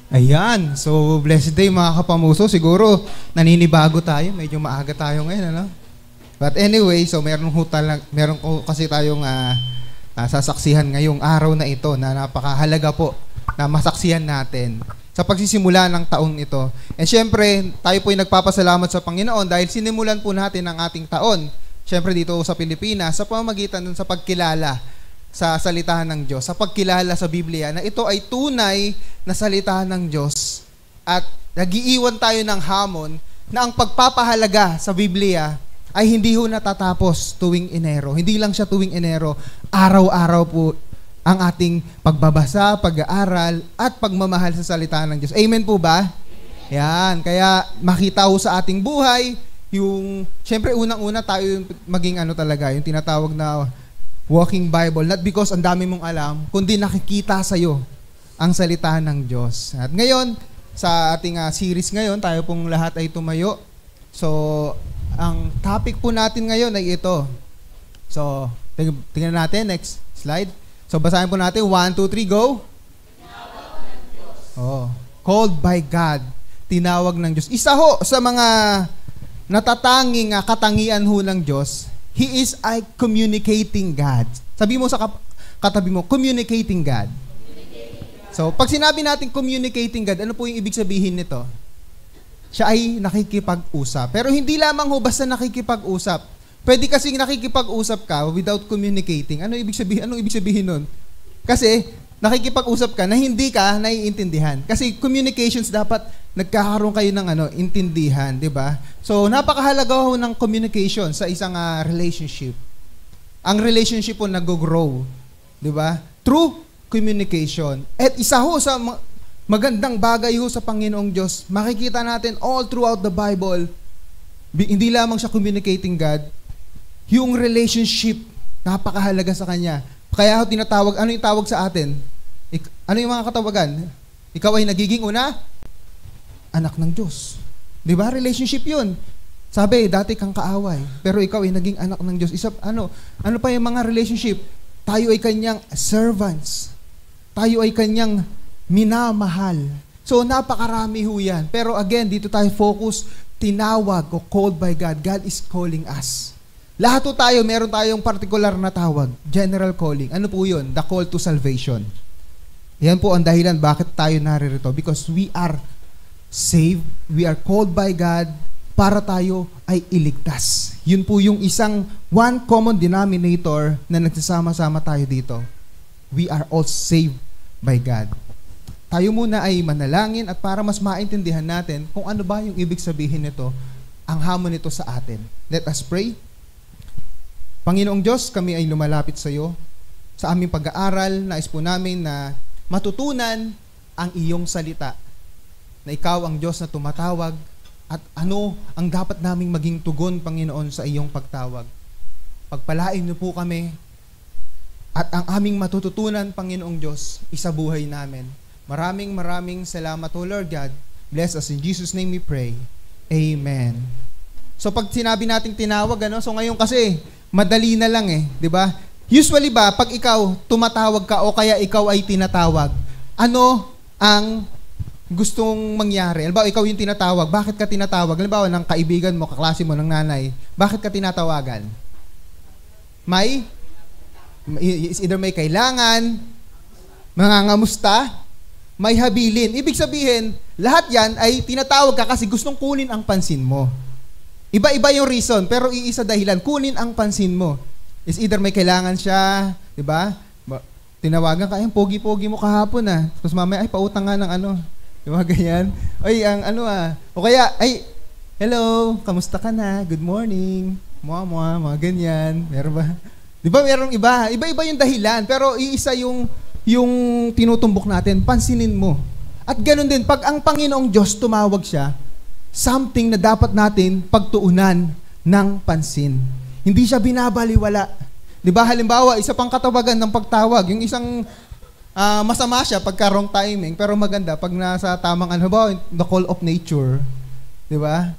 Ayan. So, blessed day mga kapamuso. Siguro, naninibago tayo. Medyo maaga tayo ngayon, ano? But anyway, so meron ko kasi tayong sasaksihan ngayong araw na ito na napakahalaga po na masaksihan natin sa pagsisimula ng taon ito. And syempre, tayo po ay nagpapasalamat sa Panginoon dahil sinimulan po natin ang ating taon. Syempre dito sa Pilipinas, sa pamamagitan sa pagkilala sa salita ng Diyos, sa pagkilala sa Biblia na ito ay tunay na salita ng Diyos. At nagiiwan tayo ng hamon na ang pagpapahalaga sa Biblia ay hindi ho natatapos tuwing Enero. Hindi lang siya tuwing Enero. Araw-araw po ang ating pagbabasa, pag-aaral, at pagmamahal sa salita ng Diyos. Amen po ba? Yan. Kaya makita ho sa ating buhay, siyempre unang-una tayo maging talaga, yung tinatawag na walking Bible. Not because ang dami mong alam, kundi nakikita sa'yo ang salita ng Diyos. At ngayon, sa ating series ngayon, tayo pong lahat ay tumayo. So, ang topic po natin ngayon ay ito. So, tingnan natin, next slide. So, basahin po natin, 1, 2, 3, go! Tinawag ng Diyos. Oh, called by God, tinawag ng Diyos. Isa ho sa mga natatanging katangian ho ng Diyos, He is a communicating God. Sabi mo sa katabi mo, communicating God. So, pag sinabi natin communicating God, ano po yung ibig sabihin nito? Siya ay nakikipag-usap. Pero hindi lamang ho basta nakikipag-usap. Pwede kasing nakikipag-usap ka without communicating. Anong ibig sabihin nun? Kasi nakikipag-usap ka na hindi ka naiintindihan. Kasi communications dapat nagkakaroon kayo ng intindihan, di ba? So, napakahalaga ho ng communication sa isang relationship. Ang relationship po nag-grow, di ba? Through communication. At isa ho sa magandang bagay ho sa Panginoong Diyos, makikita natin all throughout the Bible, hindi lamang siya communicating God, yung relationship, napakahalaga sa Kanya. Kaya ho tinatawag, ano yung tawag sa atin? Ano yung mga katawagan? Ikaw ay nagiging anak ng Diyos. Di ba? Relationship yun. Sabi, dati kang kaaway, pero ikaw ay naging anak ng Diyos. Ano pa yung mga relationship? Tayo ay Kanyang servants. Tayo ay Kanyang minamahal. So, napakarami ho yan. Pero again, dito tayo focus, tinawag o called by God. God is calling us. Lahat ho tayo, meron tayong particular na tawag. General calling. Ano po yun? The call to salvation. Yan po ang dahilan bakit tayo naririto. Because we are saved. We are called by God para tayo ay iligtas. Yun po yung one common denominator na nagsasama-sama tayo dito. We are all saved by God. Tayo muna ay manalangin at para mas maintindihan natin kung ano ba yung ibig sabihin nito, ang hamon nito sa atin. Let us pray. Panginoong Diyos, kami ay lumalapit sa iyo. Sa aming pag-aaral, nais po namin na matutunan ang iyong salita. Na ikaw ang Diyos na tumatawag at ano ang dapat naming maging tugon, Panginoon, sa iyong pagtawag. Pagpalain niyo po kami at ang aming matututunan, Panginoong Diyos, isabuhay namin. Maraming salamat, O Lord God. Bless us in Jesus' name we pray. Amen. So pag sinabi nating tinawag, so ngayon kasi madali na lang di ba? Usually ba, pag ikaw tumatawag ka o kaya ikaw ay tinatawag, ano ang gustong mangyari? Halimbawa, ikaw yung tinatawag. Bakit ka tinatawag? Halimbawa, ng kaibigan mo, kaklase mo, ng nanay. Bakit ka tinatawagan? Either may kailangan, mangangamusta, may habilin. Ibig sabihin, lahat yan ay tinatawag ka kasi gustong kunin ang pansin mo. Iba-iba yung reason, pero iisa dahilan, kunin ang pansin mo. Is either may kailangan siya, di ba? Tinawagan ka, pogi-pogi mo kahapon Tapos mamaya, pautang nga ng di ba, ganyan? O kaya, hello, kamusta ka na? Good morning. Mga ganyan. Meron ba? Di ba, merong iba? Iba-iba yung dahilan, pero iisa yung tinutumbok natin, pansinin mo. At ganoon din, pag ang Panginoong Diyos tumawag siya, something na dapat natin pagtuunan ng pansin. Hindi siya binabaliwala. Di ba, halimbawa, isa pang katawagan ng pagtawag, yung isang masama siya pagka wrong timing, pero maganda pag nasa tamang the call of nature. Di ba?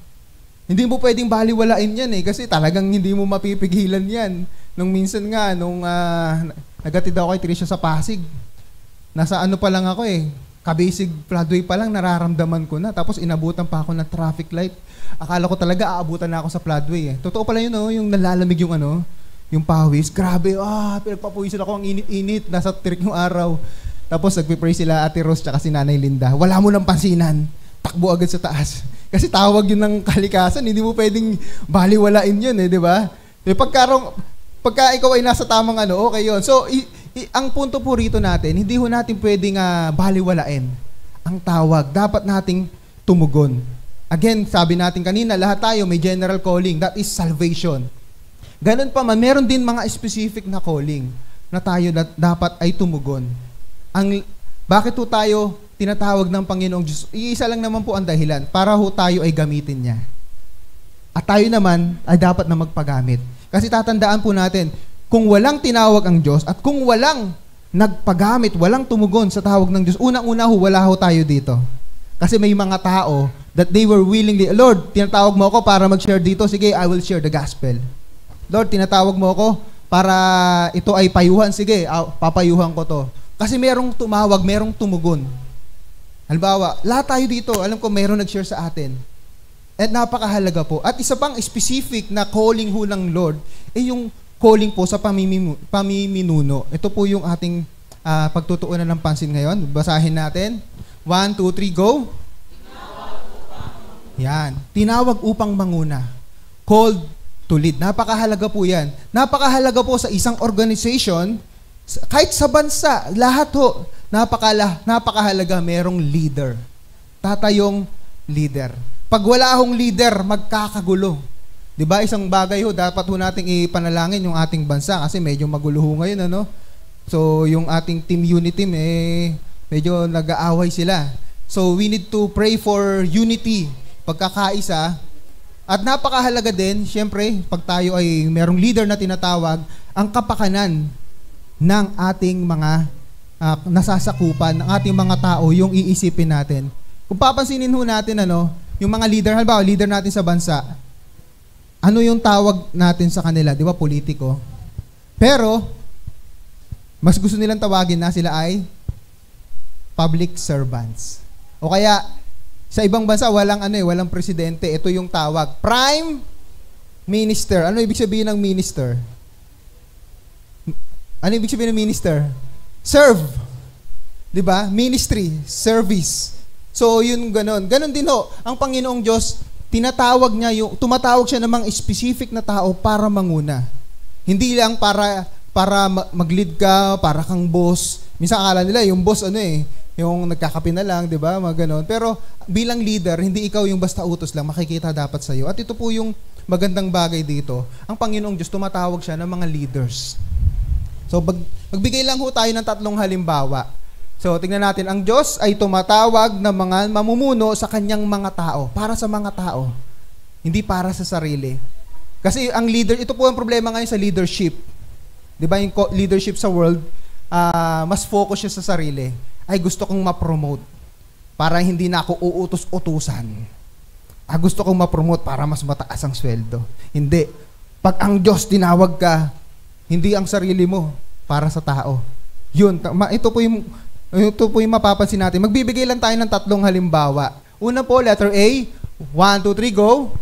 Hindi mo pwedeng baliwalain yan kasi talagang hindi mo mapipigilan yan. Nung minsan nga, nagatid ako kay Tricia sa Pasig. Nasa pa lang ako Kabisig floodway pa lang, nararamdaman ko na. Tapos inabutan pa ako ng traffic light. Akala ko talaga aabutan na ako sa floodway eh. Totoo pala yun, no? Yung nalalamig yung yung pawis. Grabe, pinagpapuwisan ako, ang init-init. Nasa tirik yung araw. Tapos nagpipray sila Ate Rose tsaka si Nanay Linda. Wala mo nang pansinan. Takbo agad sa taas. Kasi tawag yun ng kalikasan. Hindi mo pwedeng baliwalain yun eh, di ba? Pagka ikaw ay nasa tamang okay yun. So, ang punto po rito natin, hindi ho natin pwedeng baliwalain ang tawag. Dapat nating tumugon. Again, sabi natin kanina, lahat tayo may general calling. That is salvation. Ganun pa man, meron din mga specific na calling na tayo dapat ay tumugon. Bakit ho tayo tinatawag ng Panginoong Diyos? Iisa lang naman po ang dahilan, para ho tayo ay gamitin niya. At tayo naman ay dapat na magpagamit. Kasi tatandaan po natin, kung walang tinawag ang Diyos at kung walang nagpagamit, walang tumugon sa tawag ng Diyos, unang-una wala ho tayo dito. Kasi may mga tao that they were willingly, Lord, tinatawag mo ako para mag-share dito, sige, I will share the gospel. Lord, tinatawag mo ako para ito ay payuhan, sige, papayuhan ko to. Kasi merong tumawag, merong tumugon. Halimbawa, lahat tayo dito, alam ko merong nag-share sa atin. At napakahalaga po. At isa pang specific na calling ho ng Lord, yung calling po sa pamiminuno. Ito po yung ating pagtutuunan ng pansin ngayon. Basahin natin. 1, 2, 3, go. Yan. Tinawag upang manguna. Called to lead. Napakahalaga po yan. Napakahalaga po sa isang organization, kahit sa bansa, lahat ho, napakahalaga merong leader. Tatayong leader. Pag wala akong leader, magkakagulo. Diba? Isang bagay ho, dapat ho nating ipanalangin yung ating bansa kasi medyo magulo ho ngayon, So, yung ating team unity, medyo nag-aaway sila. So, we need to pray for unity, pagkakaisa. At napakahalaga din, syempre, pag tayo ay merong leader na tinatawag, ang kapakanan ng ating mga nasasakupan, ng ating mga tao, yung iisipin natin. Kung papansinin ho natin, yung mga leader, halimbawa, leader natin sa bansa, ano yung tawag natin sa kanila? Di ba, politiko? Pero, mas gusto nilang tawagin na sila ay public servants. O kaya, sa ibang bansa, walang presidente. Ito yung tawag. Prime Minister. Ano ibig sabihin ng minister? Ano ibig sabihin ng minister? Serve. Diba? Ministry. Service. So, yun ganon. Ganon din ho. Ang Panginoong Diyos, tumatawag siya ng mga specific na tao para manguna. Hindi lang para mag-lead ka, para kang boss. Minsan akala nila, yung boss yung nagkakape na lang, di ba? Mga ganon. Pero bilang leader, hindi ikaw yung basta utos lang, makikita dapat sa'yo. At ito po yung magandang bagay dito. Ang Panginoong Diyos, tumatawag siya ng mga leaders. So, magbigay lang ho tayo ng 3 halimbawa. So, tingnan natin. Ang Diyos ay tumatawag ng mga mamumuno sa kanyang mga tao. Para sa mga tao. Hindi para sa sarili. Kasi ang leader, ito po ang problema ngayon sa leadership. Di ba yung leadership sa world, mas focus siya sa sarili. Ay gusto kong ma-promote para hindi na ako uutos-utusan. Gusto kong ma-promote para mas mataas ang sweldo. Hindi. Pag ang Diyos tinawag ka, hindi ang sarili mo para sa tao. Yun, ito po yung mapapansin natin. Magbibigay lang tayo ng 3 halimbawa. Una po, letter A. 1, 2, 3, go.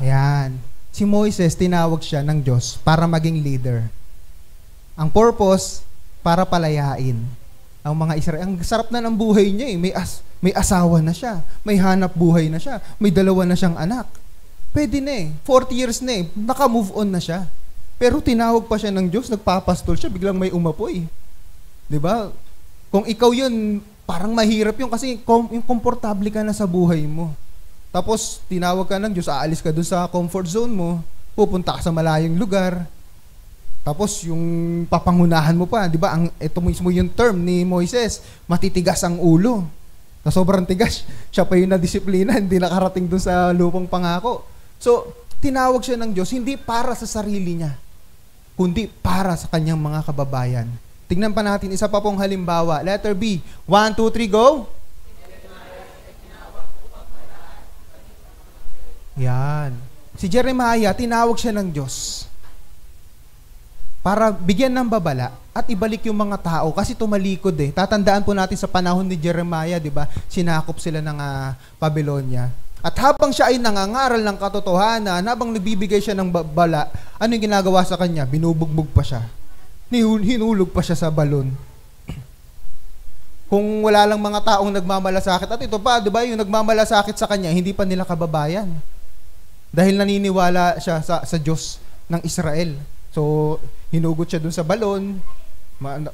Ayan. Si Moises, tinawag siya ng Diyos para maging leader. Ang purpose, para palayain ang mga Israel. Ang sarap na ng buhay niya eh. May asawa na siya. May hanap buhay na siya. May 2 na siyang anak. Pwede na eh. 40 years na eh. Naka-move on na siya. Pero tinawag pa siya ng Diyos, nagpapastol siya, biglang may umapoy. Diba? Kung ikaw yun, parang mahirap yun kasi yung komportable ka na sa buhay mo. Tapos, tinawag ka ng Diyos, aalis ka dun sa comfort zone mo, pupunta ka sa malayong lugar. Tapos, yung papangunahan mo pa, di ba? Ito mismo yung term ni Moises, matitigas ang ulo. Na sobrang tigas, siya pa yung nadisiplina, hindi nakarating dun sa lupang pangako. So, tinawag siya ng Diyos, hindi para sa sarili niya, kundi para sa kanyang mga kababayan. Tingnan pa natin, isa pa pong halimbawa. Letter B. 1, 2, 3, go! Yan. Si Jeremiah, tinawag siya ng Diyos para bigyan ng babala at ibalik yung mga tao kasi tumalikod eh. Tatandaan po natin sa panahon ni Jeremiah, di ba? Sinakop sila ng Babylonia. At habang siya ay nangangaral ng katotohanan, habang nagbibigay siya ng babala, ano yung ginagawa sa kanya? Binubugbog pa siya. Hinulog pa siya sa balon. Kung wala lang mga taong nagmamalasakit, at ito pa, di ba, yung nagmamalasakit sa kanya, hindi pa nila kababayan. Dahil naniniwala siya sa Diyos ng Israel. So, hinugot siya dun sa balon,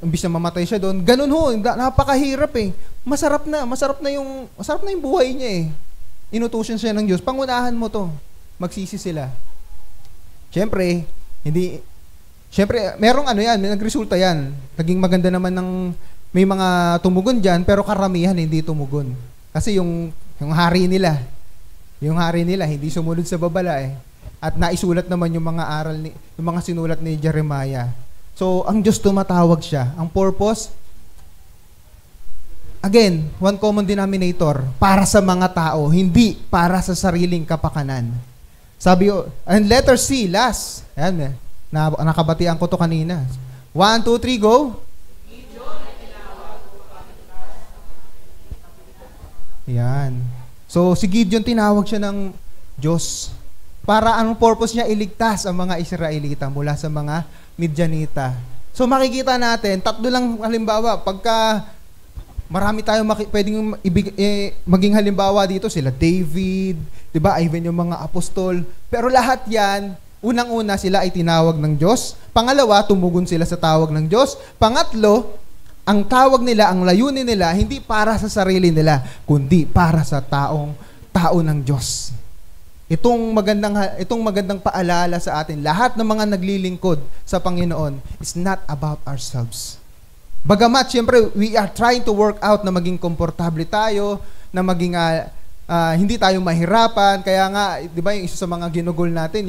imbis na mamatay siya doon. Ganun ho, napakahirap eh. Masarap na yung buhay niya eh. Inutusan siya ng Diyos, pangunahan mo to. Magsisi sila. Siyempre, merong nagresulta yan. Naging maganda naman may mga tumugon dyan, pero karamihan hindi tumugon. Kasi yung hari nila, hindi sumunod sa babala eh. At naisulat naman yung mga sinulat ni Jeremiah. So, ang Diyos tumatawag siya. Ang purpose, again, one common denominator, para sa mga tao, hindi para sa sariling kapakanan. Sabi, and letter C, last. Ayan, nakabatian ko to kanina. 1, 2, 3, go. Yan. So, si Gideon tinawag siya ng Diyos. Para anong purpose niya? Iligtas ang mga Israelita mula sa mga Midyanita. So, makikita natin, tatlo lang halimbawa, pagka marami tayong pwedeng maging halimbawa dito, sila David, di ba? Even yung mga apostol. Pero lahat yan, unang-una sila ay tinawag ng Diyos. Pangalawa, tumugon sila sa tawag ng Diyos. Pangatlo, ang tawag nila, ang layunin nila, hindi para sa sarili nila, kundi para sa tao ng Diyos. Itong magandang paalala sa atin, lahat ng mga naglilingkod sa Panginoon is not about ourselves. Bagamat, siyempre, we are trying to work out na maging komportable tayo, na maging hindi tayo mahirapan. Kaya nga, di ba, yung isa sa mga ginugol natin,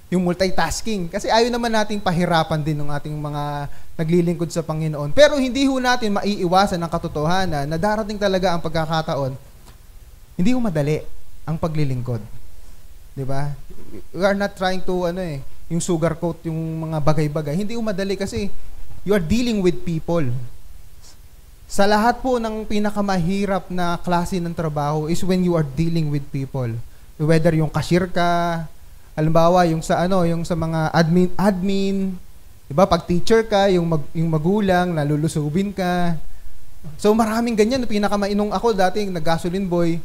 yung multitasking. Kasi ayaw naman nating pahirapan din ng ating mga naglilingkod sa Panginoon. Pero hindi ho natin maiiwasan ang katotohanan na darating talaga ang pagkakataon, hindi ho madali ang paglilingkod. Di ba? We are not trying to, yung sugarcoat yung mga bagay-bagay. Hindi ho madali kasi you are dealing with people. Sa lahat po ng pinakamahirap na klase ng trabaho is when you are dealing with people. Whether yung cashier ka, halimbawa yung sa mga admin, 'di ba? Pag teacher ka, yung magulang, nalulusubin ka. So maraming ganyan, pinakamainong ako dating nag-gasoline boy.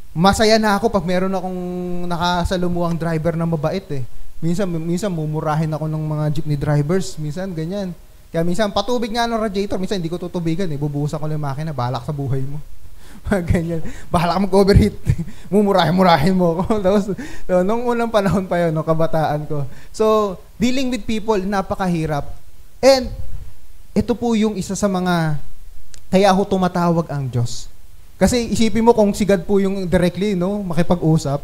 Masaya na ako pag meron akong nakasalumuhang driver na mabait eh. Minsan mumurahin ako ng mga jeepney drivers, minsan ganyan. Kaya minsan patubig nga ng radiator, minsan hindi ko tutubigan eh, bubuhusan ko lang yung makina, bahala ka sa buhay mo. Ganyan. Bahala ka mag-overheat. Mumurahin mo ako. Tapos, nung unang panahon pa yun, kabataan ko. So, dealing with people, napakahirap. And, ito po yung isa sa mga, kaya ako tumatawag ang Diyos. Kasi isipin mo kung si God po yung directly, makipag-usap,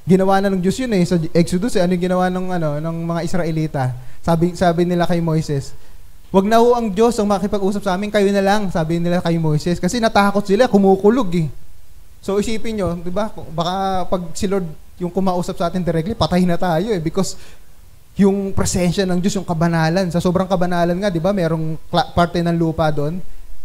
ginawa na ng Diyos yun eh. Sa Exodus, ano yung ginawa ng mga Israelita? Sabi nila kay Moises, wag na ho ang Diyos ang makipag-usap sa amin, kayo na lang, sabi nila kay Moises. Kasi natakot sila, kumukulog eh. So isipin nyo, di ba? Baka pag si Lord yung kumausap sa atin directly, patay na tayo eh. Because yung presensya ng Diyos, yung kabanalan, sa sobrang kabanalan nga, di ba? Merong parte ng lupa doon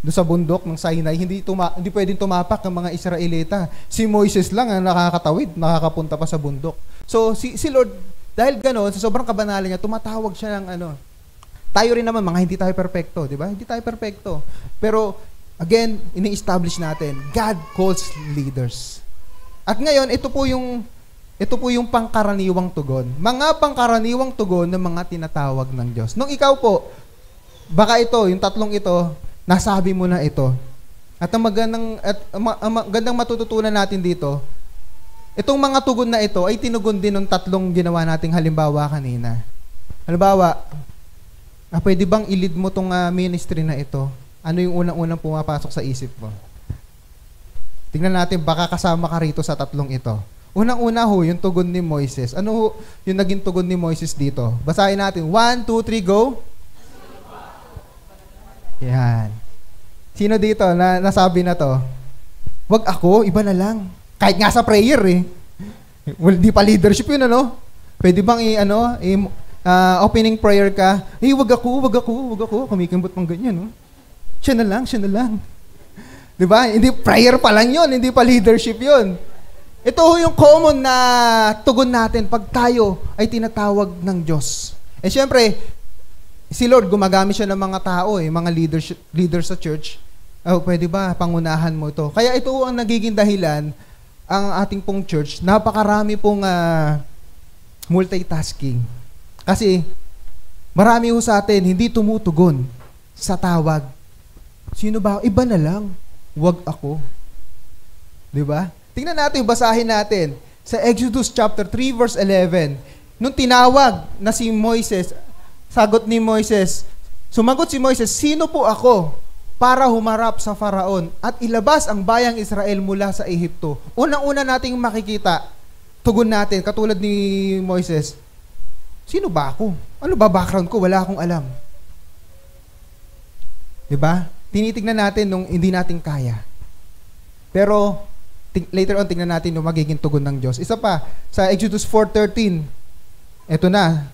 sa bundok ng Sinai, hindi pwedeng tumapak ng mga Israelita. Si Moises lang ang nakakatawid, nakakapunta pa sa bundok. So si Lord, dahil gano'n, sa sobrang kabanalan niya, tumatawag siya ng tayo rin naman, mga hindi tayo perfecto, di ba? Hindi tayo perfecto. Pero, again, ini-establish natin, God calls leaders. At ngayon, ito po yung pangkaraniwang tugon. Mga pangkaraniwang tugon ng mga tinatawag ng Diyos. Nung ikaw po, baka yung tatlong ito, nasabi mo na ito. At ang magandang matututunan natin dito, itong mga tugon na ito ay tinugon din ng tatlong ginawa nating halimbawa kanina. Halimbawa, pwede bang i-lead mo tong ministry na ito? Ano yung unang-unang pumapasok sa isip mo? Tingnan natin, baka kasama ka rito sa tatlong ito. Unang-una yung tugon ni Moises. Ano yung naging tugon ni Moises dito? Basahin natin. 1, 2, 3, go! Yan. Sino dito na nasabi na to? Wag ako, iba na lang. Kahit nga sa prayer eh. Well, di pa leadership yun, Pwede bang opening prayer ka, wag ako, kumikimbot pang ganyan, no? Siya na lang. Diba? Hindi, prayer pa lang yun, hindi pa leadership yun. Ito yung common na tugon natin pag tayo ay tinatawag ng Diyos. Eh syempre, si Lord gumagamit siya ng mga tao, mga leaders sa church. Pwede ba, pangunahan mo ito? Kaya ito ang nagiging dahilan, ang ating pong church, napakarami pong multitasking. Kasi, marami ho sa atin, hindi tumutugon sa tawag. Sino ba? Iba na lang. Wag ako. Diba? Tingnan natin, basahin natin. Sa Exodus chapter 3, verse 11, nung tinawag na si Moises, sagot ni Moises, sumagot si Moises, sino po ako para humarap sa Faraon at ilabas ang bayang Israel mula sa Ehipto? Unang-una nating makikita, tugon natin, katulad ni Moises, sino ba ako? Ano ba background ko? Wala akong alam. Diba? Tinitignan natin nung hindi natin kaya. Pero, later on, tingnan natin nung magiging tugon ng Diyos. Isa pa, sa Exodus 4:13, eto na,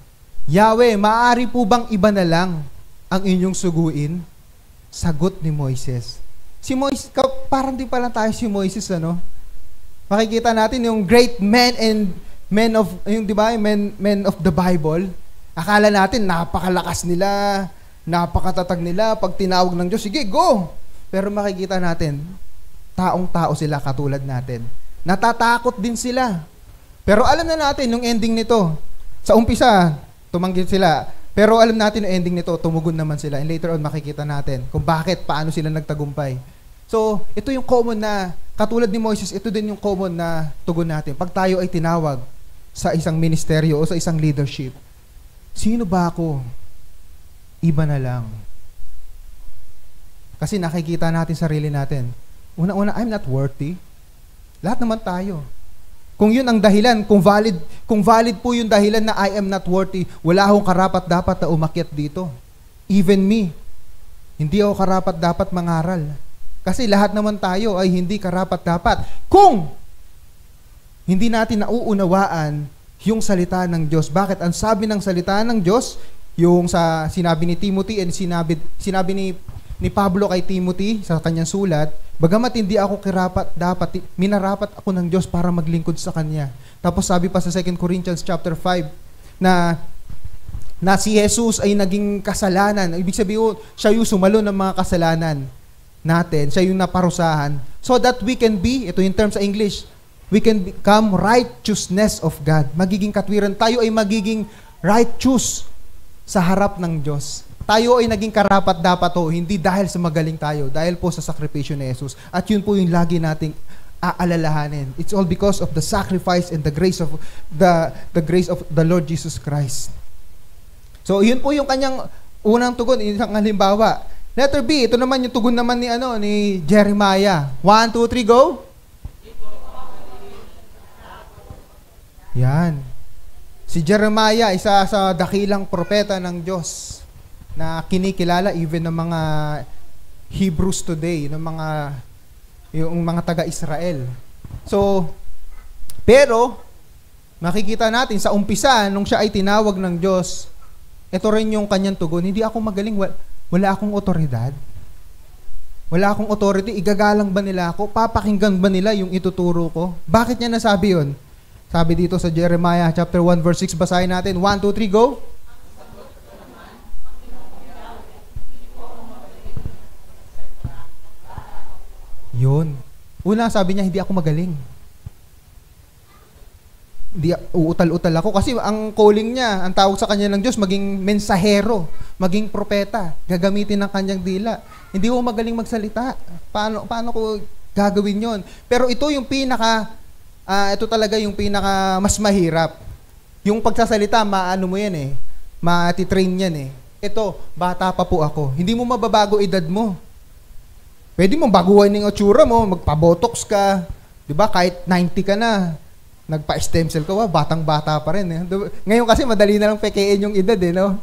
Yahweh, maaari po bang iba na lang ang inyong suguin? Sagot ni Moises. Si Moises, parang di pa lang tayo si Moises, ano? Makikita natin yung great men and men of, yung di ba, men of the Bible. Akala natin, napakalakas nila, napakatatag nila. Pag tinawag ng Diyos, sige, go! Pero makikita natin, taong-tao sila katulad natin. Natatakot din sila. Pero alam na natin yung ending nito. Sa umpisa, tumanggi sila. Pero alam natin yung ending nito, tumugon naman sila. And later on, makikita natin kung bakit, paano sila nagtagumpay. So, ito yung common na, katulad ni Moises, ito din yung common na tugon natin. Pag tayo ay tinawag sa isang ministeryo o sa isang leadership, sino ba ako? Iba na lang. Kasi nakikita natin sarili natin. Una-una, I'm not worthy. Lahat naman tayo. Kung yun ang dahilan, kung valid po yung dahilan na I am not worthy, wala akong karapat-dapat na umakyat dito. Even me. Hindi ako karapat-dapat mangaral. Kasi lahat naman tayo ay hindi karapat-dapat. Kung hindi natin nauunawaan yung salita ng Diyos. Bakit? Ang sabi ng salita ng Diyos, yung sa sinabi ni Timothy and sinabi ni Pablo kay Timothy sa kanyang sulat, bagamat hindi ako dapat minarapat ako ng Diyos para maglingkod sa Kanya. Tapos sabi pa sa 2 Corinthians chapter 5 na si Jesus ay naging kasalanan. Ibig sabihin, siya yung sumalo ng mga kasalanan natin. Siya yung naparusahan. So that we can be, ito yung term sa English, we can become righteousness of God. Magiging katwiran. Tayo ay magiging righteous sa harap ng Diyos. Tayo ay naging karapat-dapat hindi dahil sa magaling tayo, dahil po sa sakripisyo ni Jesus. At yun po yung lagi nating aalalahanin. It's all because of the sacrifice and the grace of the Lord Jesus Christ. So yun po yung kanyang unang tugon, isang halimbawa. Letter B, ito naman yung tugon naman ni Jeremiah. 1, 2, 3, go. Yan. Si Jeremiah, isa sa dakilang propeta ng Diyos na kinikilala even ng mga Hebrews today, yung mga taga-Israel. So, pero makikita natin sa umpisa nung siya ay tinawag ng Diyos, ito rin yung kanyang tugon, hindi ako magaling, wala akong otoridad. Wala akong authority, igagalang ba nila ako? Papakinggan ba nila yung ituturo ko? Bakit niya nasabi yun? Sabi dito sa Jeremiah chapter 1 verse 6, basahin natin. 1, 2, 3, go! Yun. Una, sabi niya, hindi ako magaling. Hindi, uutal-utal ako. Kasi ang calling niya, ang tawag sa kanya ng Diyos, maging mensahero, maging propeta, gagamitin ng kanyang dila. Hindi ko magaling magsalita. Paano ko gagawin yon? Pero ito yung ito talaga yung pinaka mas mahirap. Yung pagsasalita, maano mo yan matitrain yan Ito, bata pa po ako. Hindi mo mababago edad mo. Pwede mong baguhan ng itsura mo, magpa-botox ka, 'di ba? Kahit 90 ka na, nagpa-stem cell ka, batang-bata pa rin Ngayon kasi madali na lang pekein yung edad no?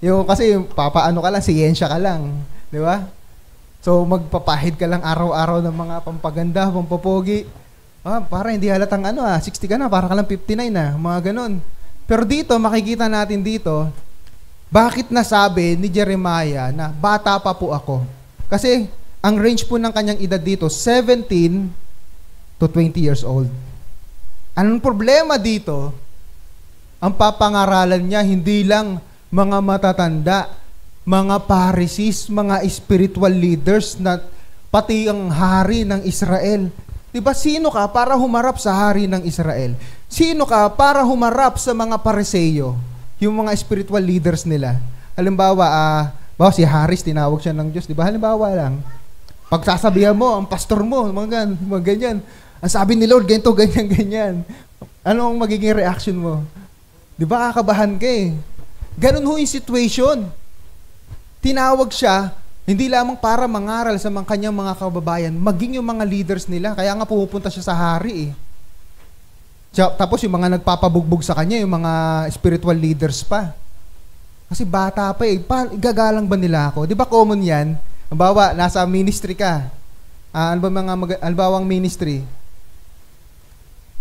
Yung kasi papaano ka lang, siyensya ka lang, 'di ba? So magpapahid ka lang araw-araw ng mga pampaganda, pampapogi. Para hindi halatang 60 ka na, para ka lang 59 na, mga ganun. Pero dito, makikita natin dito, bakit nasabi ni Jeremiah na bata pa po ako? Kasi ang range po ng kanyang edad dito, 17 to 20 years old. Anong problema dito? Ang papangaralan niya, hindi lang mga matatanda, mga Pharisees, mga spiritual leaders, na pati ang hari ng Israel. Diba, sino ka para humarap sa hari ng Israel? Sino ka para humarap sa mga Pariseyo, yung mga spiritual leaders nila? Halimbawa, si Haris, tinawag siya ng Diyos. Diba, halimbawa lang, pagsasabihan mo, ang pastor mo, mga ganyan. Ang sabi ni Lord, ganito, ganyan, ganyan. Anong magiging reaction mo? Diba, kakabahan ka eh. Ganun ho yung situation. Tinawag siya, hindi lamang para mangaral sa mga kanyang mga kababayan, maging yung mga leaders nila. Kaya nga pumupunta siya sa hari eh. Tapos yung mga nagpapabugbog sa kanya, yung mga spiritual leaders pa. Kasi bata pa eh. Gagalang ba nila ako? Di ba common yan? Halimbawa, nasa ministry ka. Ano ba albawang ministry?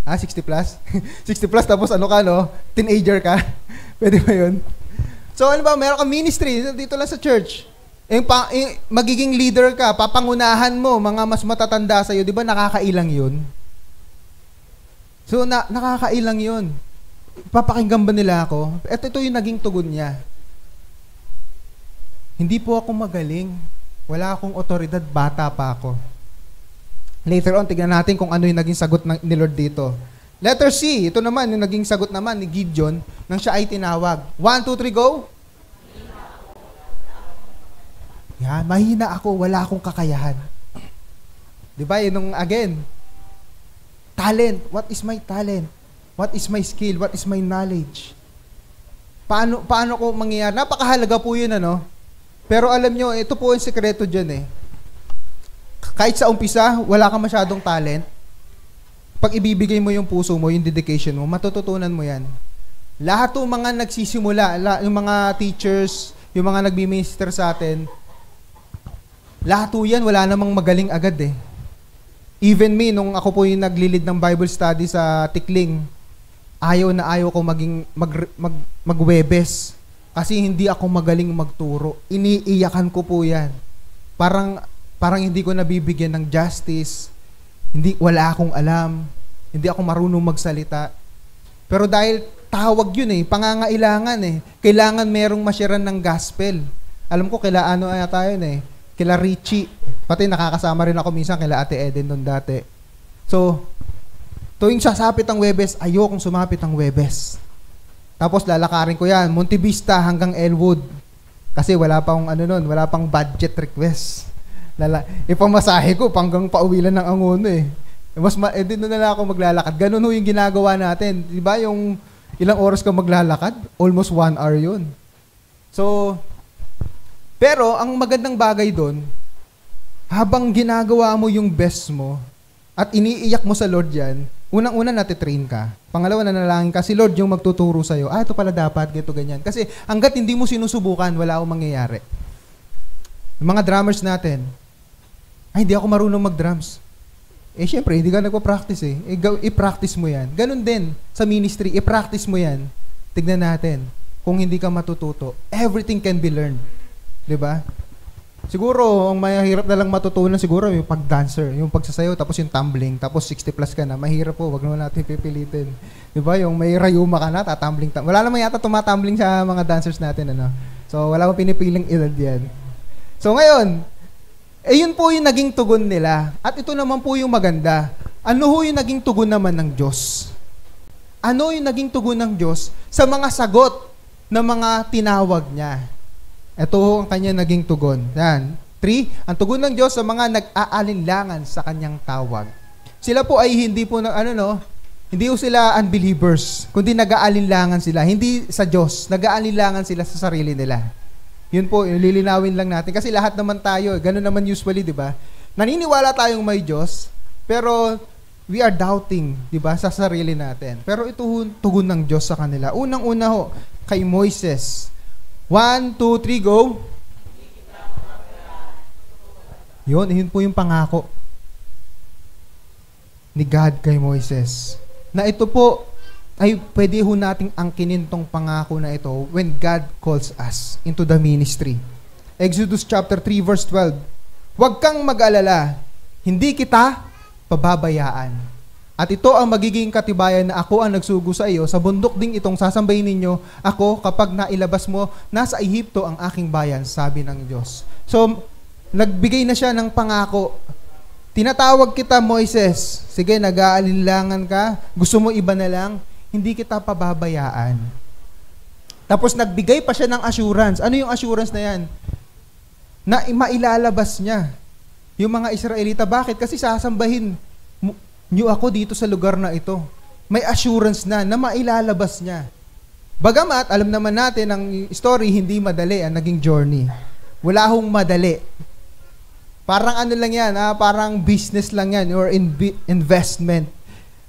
60 plus? 60 plus tapos ano ka, no? Teenager ka? Pwede ba yun? So, ano ba, meron ka ministry dito lang sa church. Magiging leader ka, papangunahan mo mga mas matatanda sa'yo, di ba nakakailang yun? So, nakakailang yun. Papakinggan ba nila ako? Ito yung naging tugon niya. Hindi po ako magaling. Wala akong otoridad, bata pa ako. Later on, tignan natin kung ano yung naging sagot ni Lord dito. Letter C, ito naman, yung naging sagot naman ni Gideon nang siya ay tinawag. 1, 2, 3, go! Yan, mahina ako, wala akong kakayahan. Diba, yun again, talent. What is my talent? What is my skill? What is my knowledge? Paano ko mangyayari? Napakahalaga po yun, ano? Pero alam nyo, ito po yung sekreto dyan eh. Kahit sa umpisa, wala kang masyadong talent. Pag ibibigay mo yung puso mo, yung dedication mo, matututunan mo yan. Lahat ng mga nagsisimula, yung mga teachers, yung mga nagbi-minister sa atin, lahat po yan, wala namang magaling agad eh. Even me, nung ako po yung naglilid ng Bible study sa Tikling, ayaw ko mag-Webes. Kasi hindi ako magaling magturo. Iniiyakan ko po yan. Parang hindi ko nabibigyan ng justice. Wala akong alam. Hindi ako marunong magsalita. Pero dahil tawag yun eh, pangangailangan eh. Kailangan merong masyaran ng gospel. Alam ko, kila ano tayo eh. Kila Richie. Pati nakakasama rin ako minsan kila Ate Eden nun dati. So, tuwing sasapit ang Webes, ayokong sumapit ang Webes. Tapos lalakarin ko yan, Monte Vista hanggang Elwood. Kasi wala pang wala pang budget request. Ipamasahe ko hanggang pauwi lang ng Angono eh. Doon na lang ako maglalakad. Ganun ho yung ginagawa natin. Di ba yung ilang oras ka maglalakad? Almost 1 hour yun. So, pero ang magandang bagay doon, habang ginagawa mo yung best mo at iniiyak mo sa Lord yan, unang-una natitrain ka. Pangalawa, nanalangin ka, si Lord yung magtuturo sa'yo. Ito pala dapat, ganito, ganyan. Kasi hanggat hindi mo sinusubukan, wala akong mangyayari. Yung mga drummers natin, hindi ako marunong mag-drums. Syempre, hindi ka nagpa-practice eh. I-practice mo yan. Ganun din sa ministry, i-practice mo yan. Tignan natin. Kung hindi ka matututo, everything can be learned. Diba? Siguro, ang mahirap na lang matutunan siguro yung pag-dancer, yung pagsasayaw, tapos yung tumbling, tapos 60 plus ka na. Mahirap po, wag naman natin pipilitin. Diba? Yung may rayuma ka na, tatumbling. Wala naman yata tumatumbling sa mga dancers natin, ano? So, wala mo pinipiling edad yan. So, ngayon, yun po yung naging tugon nila. At ito naman po yung maganda. Ano ho yung naging tugon naman ng Diyos? Ano yung naging tugon ng Diyos sa mga sagot ng mga tinawag niya? Ito ho ang kanya naging tugon. Yan. 3, ang tugon ng Diyos sa mga nag-aalinlangan sa kanyang tawag. Sila po ay hindi po hindi po sila unbelievers, kundi nag-aalinlangan sila. Hindi sa Diyos, nag-aalinlangan sila sa sarili nila. Yun po, lilinawin lang natin. Kasi lahat naman tayo, gano'n naman usually, di ba? Naniniwala tayong may Diyos, pero we are doubting, di ba, sa sarili natin. Pero ito tugon ng Diyos sa kanila. Unang-una ho, kay Moises. 1, 2, 3, go. Yun po yung pangako ni God kay Moises. Na ito po, ay pwede ho nating angkinin tong pangako na ito when God calls us into the ministry. Exodus chapter 3 verse 12. Huwag kang mag-alala, hindi kita pababayaan. At ito ang magiging katibayan na ako ang nagsugo sa iyo sa bundok ding itong sasambahin ninyo ako kapag nailabas mo nasa Ehipto ang aking bayan, sabi ng Diyos. So, nagbigay na siya ng pangako. Tinatawag kita, Moises. Sige, nag-aalinlangan ka. Gusto mo iba na lang? Hindi kita pababayaan. Tapos nagbigay pa siya ng assurance. Ano yung assurance na yan? Na mailalabas niya yung mga Israelita. Bakit? Kasi sasambahin niyo ako dito sa lugar na ito. May assurance na mailalabas niya. Bagamat, alam naman natin, ang story hindi madali, ang naging journey. Wala hong madali. Parang ano lang yan, parang business lang yan or investment.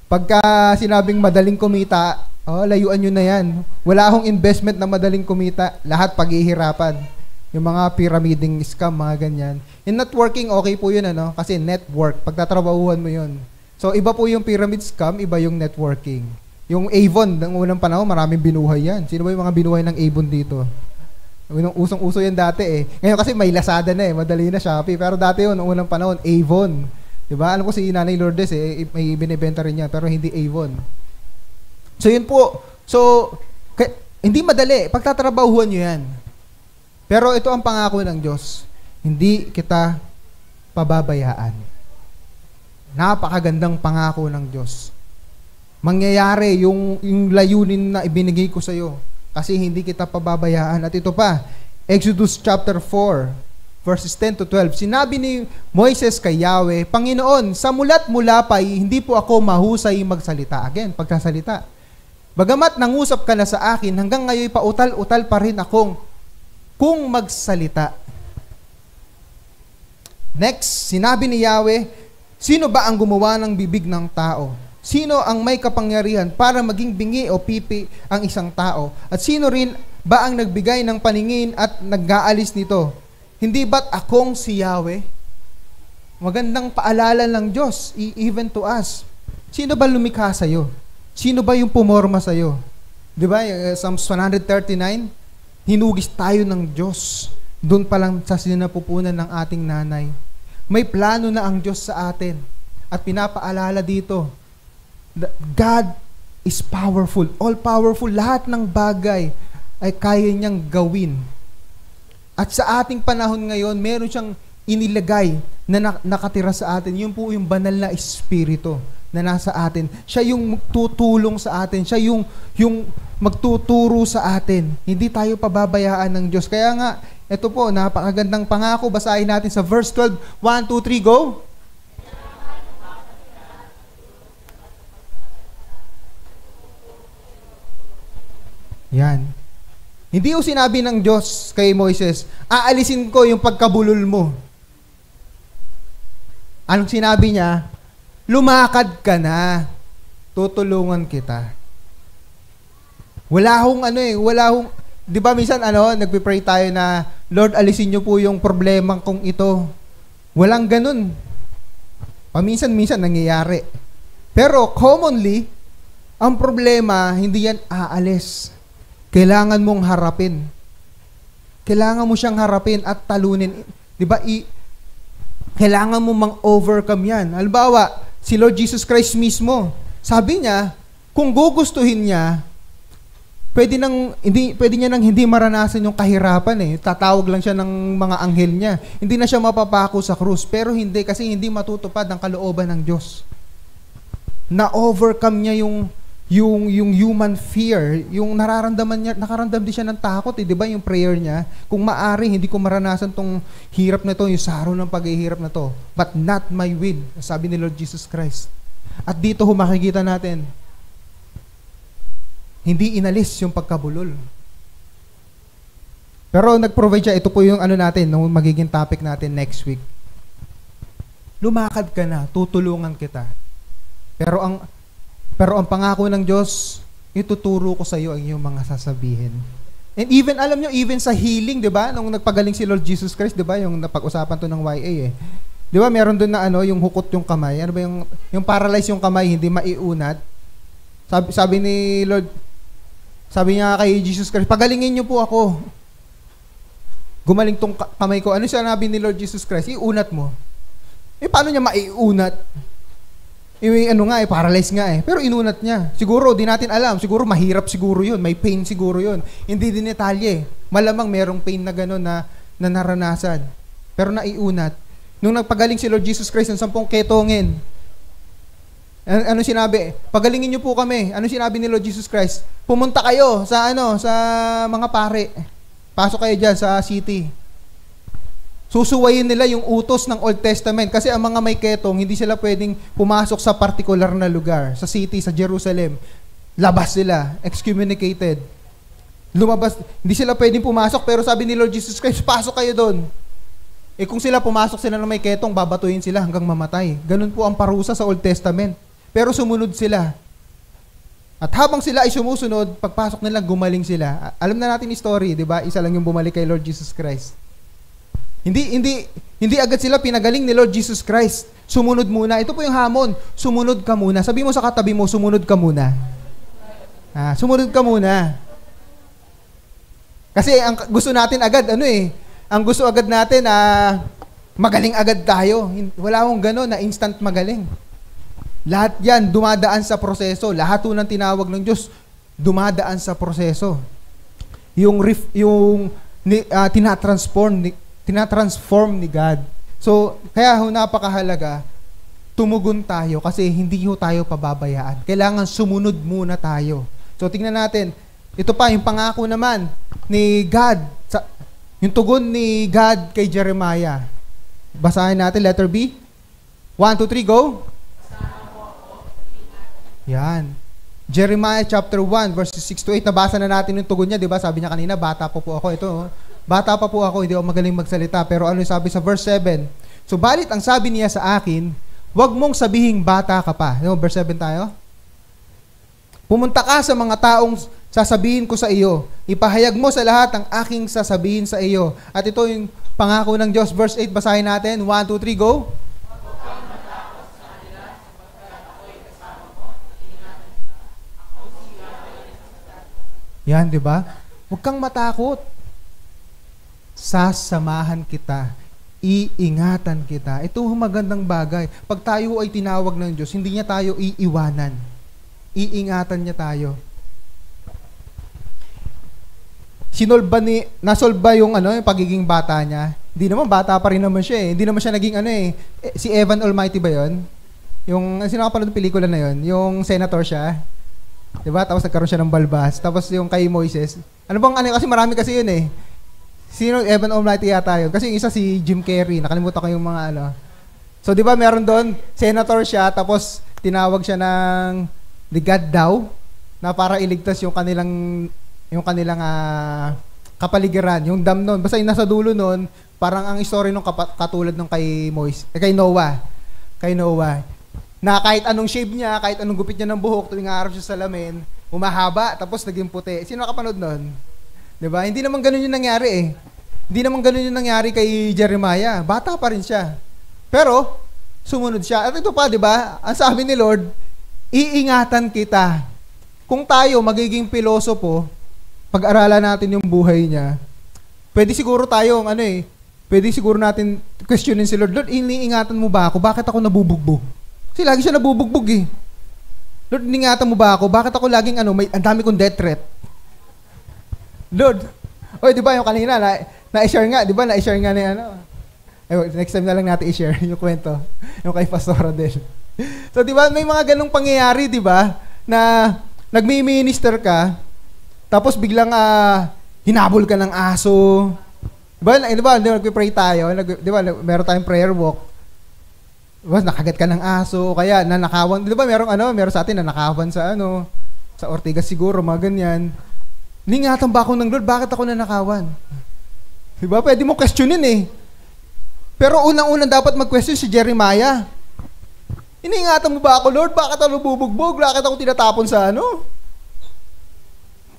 Pagka sinabing madaling kumita, layuan nyo na yan. Wala akong investment na madaling kumita. Lahat paghihirapan. Yung mga pyramiding scam, mga ganyan. In networking, okay po yun, kasi network. Pagtatrabahuhan mo yun. So, iba po yung pyramid scam, iba yung networking. Yung Avon, ng unang panahon, maraming binuhay yan. Sino ba yung mga binuhay ng Avon dito? Usong-uso yan dati eh. Ngayon kasi may Lazada na eh, madali na Shopee. Pero dati yun, noong unang panahon, Avon. Diba? Alam ko si Nanay Lourdes eh, may binibenta rin yan, pero hindi Avon. So yun po. So, hindi madali. Pagtatrabahuhan nyo yan. Pero ito ang pangako ng Diyos. Hindi kita pababayaan. Napakagandang pangako ng Diyos. Mangyayari yung layunin na ibinigay ko sa iyo. Kasi hindi kita pababayaan. At ito pa, Exodus chapter 4, verses 10 to 12. Sinabi ni Moises kay Yahweh, Panginoon, sa mula't mula pa, hindi po ako mahusay magsalita. Again, pagkasalita. Bagamat nangusap ka na sa akin, hanggang ngayon pautal-utal pa rin akong kung magsalita. Next, sinabi ni Yahweh, sino ba ang gumawa ng bibig ng tao? Sino ang may kapangyarihan para maging bingi o pipi ang isang tao? At sino rin ba ang nagbigay ng paningin at nag-aalis nito? Hindi ba't akong si Yahweh? Magandang paalala ng Diyos, even to us. Sino ba lumikha sa'yo? Sino ba yung pumorma sa'yo? Di ba, Psalms 139, hinugis tayo ng Diyos. Doon pa lang sa sinapupunan ng ating nanay. May plano na ang Diyos sa atin. At pinapaalala dito, God is powerful, all-powerful. Lahat ng bagay ay kaya niyang gawin. At sa ating panahon ngayon, meron siyang inilagay na nakatira sa atin. Yun po yung banal na espiritu na nasa atin. Siya yung tutulong sa atin. Siya yung magtuturo sa atin. Hindi tayo pababayaan ng Diyos. Kaya nga, ito po, napakagandang pangako. Basahin natin sa verse 12. 1, 2, 3, go! Yan. Hindi yung sinabi ng Diyos kay Moises, aalisin ko yung pagkabulol mo. Anong sinabi niya? Lumakad ka na. Tutulungan kita. Wala hong di ba minsan nagpe-pray tayo na, Lord, alisin niyo po yung problemang kong ito. Walang ganun. Paminsan-minsan nangyayari. Pero commonly, ang problema, hindi yan aalis. Kailangan mong harapin. Kailangan mo siyang harapin at talunin. Di ba? Kailangan mo mang-overcome yan. Halimbawa, si Lord Jesus Christ mismo, sabi niya, kung gugustuhin niya, pwede niya nang hindi maranasan yung kahirapan eh. Tatawag lang siya ng mga anghel niya. Hindi na siya mapapako sa krus. Pero hindi, kasi hindi matutupad ang kalooban ng Diyos. Na-overcome niya yung human fear, yung nakaramdam din siya ng takot, di ba yung prayer niya, kung maari, hindi ko maranasan tong hirap na to, yung saro ng paghihirap na to, but not my will, sabi ni Lord Jesus Christ. At dito makikita natin, hindi inalis yung pagkabulol. Pero nag-provide siya, ito po yung natin, nung magiging topic natin next week. Lumakad ka na, tutulungan kita. Pero ang pangako ng Diyos, ituturo ko sa iyo ang iyong mga sasabihin. And even, alam nyo, even sa healing, di ba? Nung nagpagaling si Lord Jesus Christ, di ba? Yung napag-usapan to ng YA eh. Di ba? Meron doon na yung hukot yung kamay. Ano ba yung paralyzed yung kamay, hindi maiunat. Sabi ni Lord, sabi niya kay Jesus Christ, pagalingin niyo po ako. Gumaling tong kamay ko. Ano sinabi ni Lord Jesus Christ? Iunat mo. Paano niya maiunat? Paralyzed nga eh. Pero inunat niya. Siguro, di natin alam. Siguro, mahirap siguro yun. May pain siguro yun. Hindi din detalye. Malamang merong pain na gano'n na naranasan. Pero naiunat. Nung nagpagaling si Lord Jesus Christ ng 10 ketongin, ano sinabi? Pagalingin niyo po kami. Ano sinabi ni Lord Jesus Christ? Pumunta kayo sa mga pare. Pasok kayo dyan sa city. Susuwayin nila yung utos ng Old Testament kasi ang mga may ketong, hindi sila pwedeng pumasok sa particular na lugar, sa city, sa Jerusalem. Labas sila, excommunicated. Lumabas, hindi sila pwedeng pumasok, pero sabi ni Lord Jesus Christ, pasok kayo doon. Kung sila pumasok sila na may ketong, babatuin sila hanggang mamatay. Ganun po ang parusa sa Old Testament. Pero sumunod sila. At habang sila ay sumusunod, pagpasok nila, gumaling sila. Alam na natin yung story, di ba? Isa lang yung bumalik kay Lord Jesus Christ. Hindi agad sila pinagaling ni Lord Jesus Christ. Sumunod muna. Ito po yung hamon. Sumunod ka muna. Sabi mo sa katabi mo, sumunod ka muna. Sumunod ka muna. Kasi ang gusto natin agad, ang gusto agad natin, magaling agad tayo. Wala akong gano'n na instant magaling. Lahat yan, dumadaan sa proseso. Lahat ng tinawag ng Diyos, dumadaan sa proseso. Tinatransform ni God. So, kaya napakahalaga, tumugon tayo kasi hindi tayo pababayaan. Kailangan sumunod muna tayo. So, tingnan natin. Ito pa, yung pangako naman ni God, yung tugon ni God kay Jeremiah. Basahin natin, letter B. 1, 2, 3, go. Yan. Jeremiah chapter 1, verses 6 to 8. Nabasa na natin yung tugon niya, di ba? Sabi niya kanina, bata pa po ako. Ito, bata pa po ako, hindi ako magaling magsalita. Pero ano yung sabi sa verse 7? Subalit ang sabi niya sa akin, huwag mong sabihing bata ka pa. Verse 7 tayo. Pumunta ka sa mga taong sasabihin ko sa iyo. Ipahayag mo sa lahat ang aking sasabihin sa iyo. At ito yung pangako ng Diyos. Verse 8, basahin natin. 1, 2, 3, go. Yan, di ba? Huwag kang matakot. Sasamahan kita. Iingatan kita. Ito ang magandang bagay. Pag tayo ay tinawag ng Diyos, hindi niya tayo iiwanan. Iingatan niya tayo. Nasolba yung pagiging bata niya. Hindi naman, bata pa rin naman siya eh. Hindi naman siya naging si Evan Almighty ba yon? Yung, sino kapanood ng pelikula na yon? Yung senator siya. Diba? Tapos nagkaroon siya ng balbas. Tapos yung kay Moises. Kasi marami kasi yun eh. Sino? Evan Almighty yata yun. Kasi yung isa si Jim Carrey. Nakalimutan ko yung mga So diba meron doon, senator siya, tapos tinawag siya ng the God daw, na para iligtas yung kanilang kapaligiran, yung dam noon. Basta yung nasa dulo noon, parang ang story nung katulad nung kay Noah. Kay Noah. Na kahit anong shave niya, kahit anong gupit niya ng buhok, tuwing harap siya sa salamin, humahaba, tapos naging puti. Sino nakapanood nun? Diba? Hindi naman ganun yung nangyari eh. Hindi naman ganun yung nangyari kay Jeremiah. Bata pa rin siya. Pero, sumunod siya. At ito pa, diba? Ang sabi ni Lord, iingatan kita. Kung tayo magiging pilosopo, pag-aralan natin yung buhay niya, pwede siguro tayong, pwede siguro natin questionin si Lord, Lord, iniingatan mo ba ako? Bakit ako nabubugbog? Kasi lagi siya nabubugbog eh. Lord, iningatan mo ba ako? Bakit ako laging ang dami kong death threat? Lord, di ba yung kanina, na-share nga, di ba? Na-share nga ni next time na lang natin i-share yung kwento. Yung kay Pastor Rodel. So, di ba, may mga ganong pangyayari, di ba? Na nagmi-minister ka, tapos biglang hinabol ka ng aso. Di ba, nag-pray tayo, di ba, meron tayong prayer walk. Diba, nakagat ka ng aso, o kaya nanakawan. Di ba, meron sa atin nanakawan sa sa Ortigas siguro, mga ganyan. Ningatan ba ako ng Lord? Bakit ako nanakawan? Di ba, pwede mo questionin eh. Pero unang-unang dapat mag-question si Jeremiah. Iningatan mo ba ako, Lord? Bakit ako bubugbog? Bakit ako tinatapon sa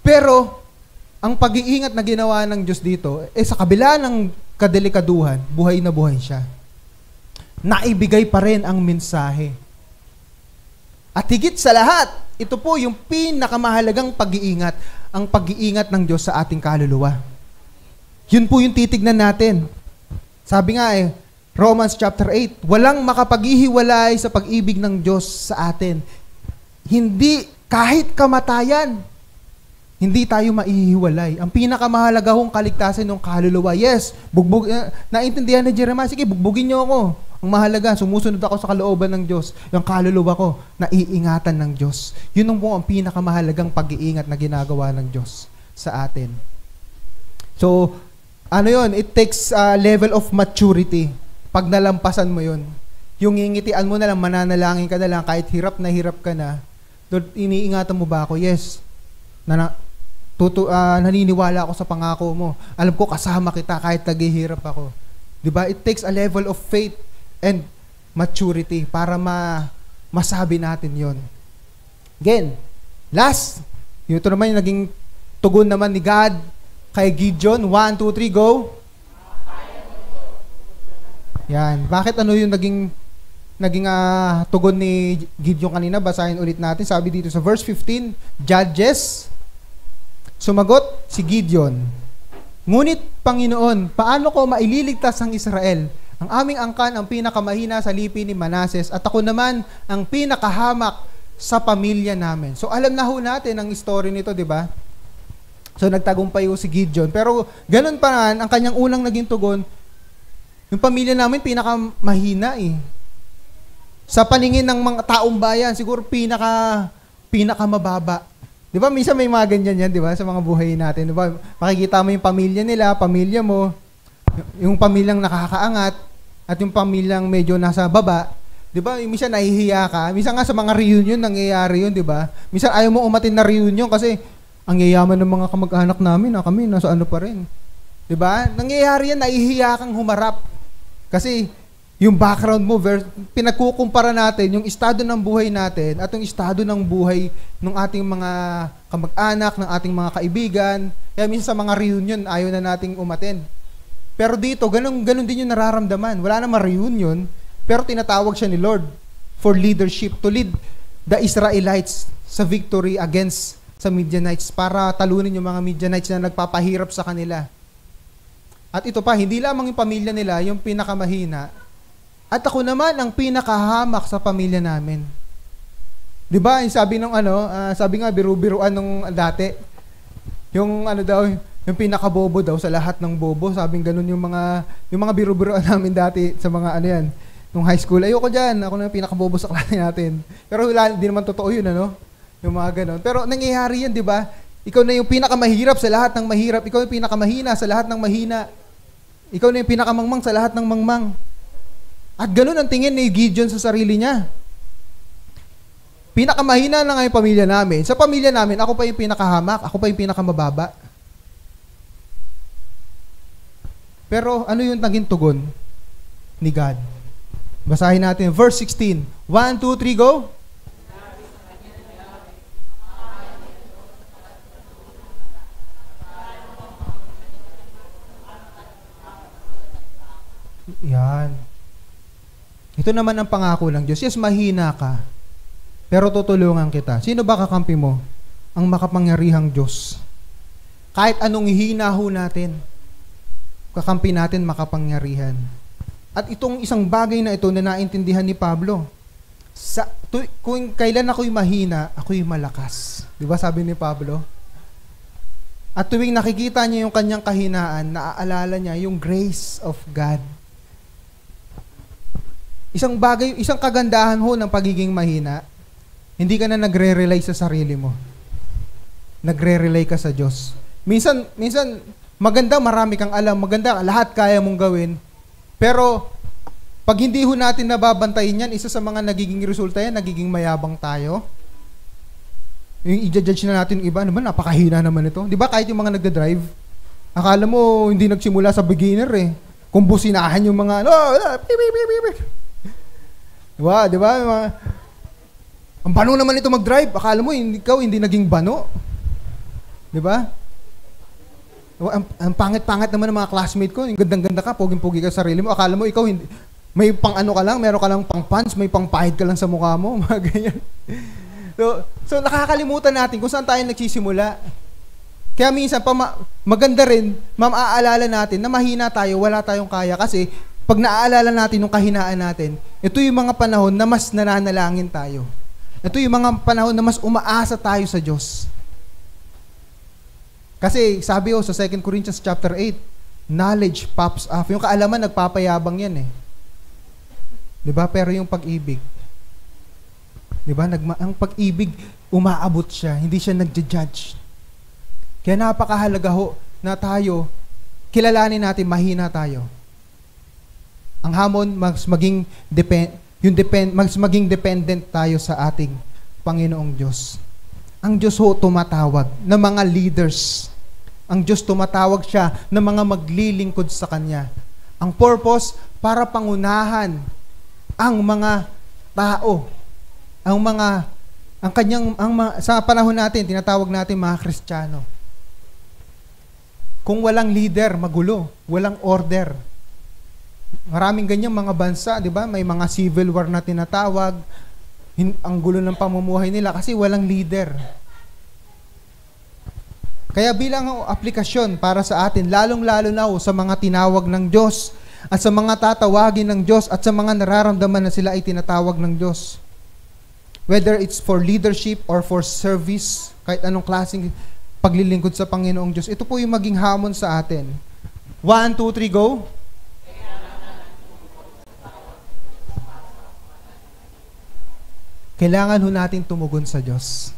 Pero, ang pag-iingat na ginawa ng Diyos dito, sa kabila ng kadelikaduhan, buhay na buhay siya. Naibigay pa rin ang mensahe. At higit sa lahat, ito po yung pinakamahalagang pag-iingat, ang pag-iingat ng Diyos sa ating kaluluwa. Yun po yung titignan natin. Sabi nga Romans chapter 8, walang makapaghihiwalay sa pag-ibig ng Diyos sa atin. Hindi, kahit kamatayan, hindi tayo maihiwalay. Ang pinakamahalaga hong kaligtasan ng kaluluwa. Yes, naintindihan ni Jeremiah, sige, bugbugin niyo ako. Ang mahalaga, sumusunod ako sa kalooban ng Diyos. Yung kaluluwa ko, naiingatan ng Diyos. Yun ang pinakamahalagang pag-iingat na ginagawa ng Diyos sa atin. So, it takes a level of maturity. Pag nalampasan mo yun, yung ngingitian mo na lang, mananalangin ka na lang, kahit hirap ka na, iniingatan mo ba ako? Yes. Naniniwala ako sa pangako mo. Alam ko, kasama kita kahit naghihirap ako. Diba? It takes a level of faith and maturity para masabi natin yon. Again, last, ito naman yung naging tugon naman ni God kay Gideon. 1, 2, 3, go! Yan. Bakit yung naging tugon ni Gideon kanina? Basahin ulit natin. Sabi dito sa verse 15, Judges, sumagot si Gideon, ngunit Panginoon, paano ko maililigtas ang Israel? Ang aming angkan ang pinakamahina sa lipi ni Manases at ako naman ang pinakahamak sa pamilya namin. So alam na ho natin ang story nito, di ba? So nagtagumpay si Gideon. Pero ganun pa ang kanyang unang naging tugon, yung pamilya namin pinakamahina Sa paningin ng mga taong bayan, siguro pinakamababa. Di ba? Minsan may mga ganyan yan, di ba? Sa mga buhay natin, di ba? Makikita mo yung pamilya nila, pamilya mo, yung pamilyang nakakaangat, at yung pamilyang medyo nasa baba, di ba? Minsan nahihiya ka. Minsan nga sa mga reunion, nangyayari yun, di ba? Minsan ayaw mo umatin na reunion kasi ang yayaman ng mga kamag-anak namin, kami, nasa ano pa rin. Di ba? Nangyayari yan, nahihiya kang humarap. Kasi yung background mo, pinagkukumpara natin yung estado ng buhay natin at yung estado ng buhay ng ating mga kamag-anak, ng ating mga kaibigan. Kaya minsan sa mga reunion, ayaw na nating umattend. Pero dito, ganun din yung nararamdaman. Wala namang reunion, pero tinatawag siya ni Lord for leadership, to lead the Israelites sa victory against sa Midianites para talunin yung mga Midianites na nagpapahirap sa kanila. At ito pa, hindi lamang yung pamilya nila, yung pinakamahina, at ako naman ang pinakahamak sa pamilya namin. 'Di ba? Sabi nga biru-biruan nung dati. Yung yung pinakabobo daw sa lahat ng bobo, sabing ganun yung mga biru-biruan namin dati sa mga nung high school. Ayoko diyan, ako na yung pinakabobo sa klase natin. Pero hindi naman totoo 'yun, yung mga ganun. Pero nangyayari 'yan, 'di ba? Ikaw na yung pinakamahirap sa lahat ng mahirap, ikaw yung pinakamahina sa lahat ng mahina. Ikaw na yung pinakamangmang sa lahat ng mangmang. At ganun ang tingin ni Gideon sa sarili niya. Pinakamahina na nga yung pamilya namin. Sa pamilya namin, ako pa yung pinakahamak, ako pa yung pinakamababa. Pero ano yung naging tugon ni God? Basahin natin, verse 16. 1, 2, 3, go! Yan. Ito naman ang pangako ng Diyos. Yes, mahina ka, pero tutulungan kita. Sino ba kakampi mo? Ang makapangyarihang Diyos. Kahit anong hina ho natin, kakampi natin makapangyarihan. At itong isang bagay na ito na naintindihan ni Pablo, kung kailan ako'y mahina, ako'y malakas. Di ba sabi ni Pablo? At tuwing nakikita niya yung kanyang kahinaan, naaalala niya yung grace of God. Isang kagandahan ho ng pagiging mahina, hindi ka na nagre-rely sa sarili mo. Nagre-rely ka sa Diyos. Minsan maganda, marami kang alam, maganda, lahat kaya mong gawin. Pero pag hindi ho natin nababantayin yan, isa sa mga nagiging resulta yan, nagiging mayabang tayo. Yung i-judge na natin yung iba, naman, napakahina naman ito. Di ba kahit yung mga nagda-drive, akala mo hindi nagsimula sa beginner Kung businahan yung mga, Di ba? Ang bano naman ito mag-drive. Akala mo, ikaw hindi naging bano. Di ba? Ang pangit-pangit naman ng mga classmate ko. Yung gandang-ganda ka, poging-pogi ka sa sarili mo. Akala mo, ikaw hindi. May pang ano ka lang, meron ka lang pang pants, may pang pahid ka lang sa mukha mo, mga ganyan. So nakakalimutan natin kung saan tayo nagsisimula. Kaya minsan, maganda rin, maaalala natin na mahina tayo, wala tayong kaya. Kasi, pag naaalala natin yung kahinaan natin, ito yung mga panahon na mas nananalangin tayo. Ito yung mga panahon na mas umaasa tayo sa Diyos. Kasi, sabi sa 2 Corinthians chapter 8, knowledge pops up. Yung kaalaman, nagpapayabang yan eh. Diba? Pero yung pag-ibig, diba? Ang pag-ibig, umaabot siya. Hindi siya nagja-judge. Kaya napakahalaga na tayo, kilalanin natin, mahina tayo. Ang hamon, mas maging dependent tayo sa ating Panginoong Diyos. Ang Diyos tumatawag ng mga leaders. Ang Diyos tumatawag siya ng mga maglilingkod sa Kanya. Ang purpose, para pangunahan ang mga tao, sa panahon natin, tinatawag natin mga Kristiyano. Kung walang leader, magulo, walang order. Maraming ganyang mga bansa, di ba? May mga civil war na tinatawag, ang gulo ng pamumuhay nila kasi walang leader. Kaya bilang aplikasyon para sa atin, lalong-lalo na sa mga tinawag ng Diyos, at sa mga tatawagin ng Diyos at sa mga nararamdaman na sila ay tinatawag ng Diyos. Whether it's for leadership or for service, kahit anong klaseng paglilingkod sa Panginoong Diyos, ito po yung maging hamon sa atin. 1, 2, 3, go! Kailangan natin tumugon sa Diyos.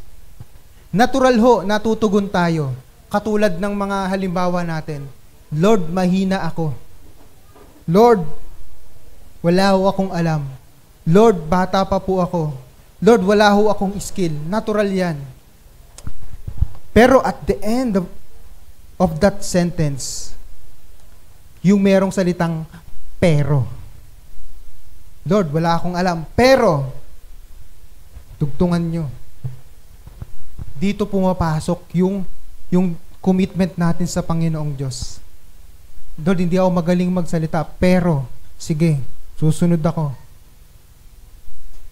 Natural natutugon tayo. Katulad ng mga halimbawa natin. Lord, mahina ako. Lord, wala akong alam. Lord, bata pa po ako. Lord, wala akong skill. Natural yan. Pero at the end of that sentence, yung merong salitang pero. Lord, wala akong alam. Pero, tugtungan nyo. Dito pumapasok yung commitment natin sa Panginoong Diyos. Lord, hindi ako magaling magsalita, pero, sige, susunod ako.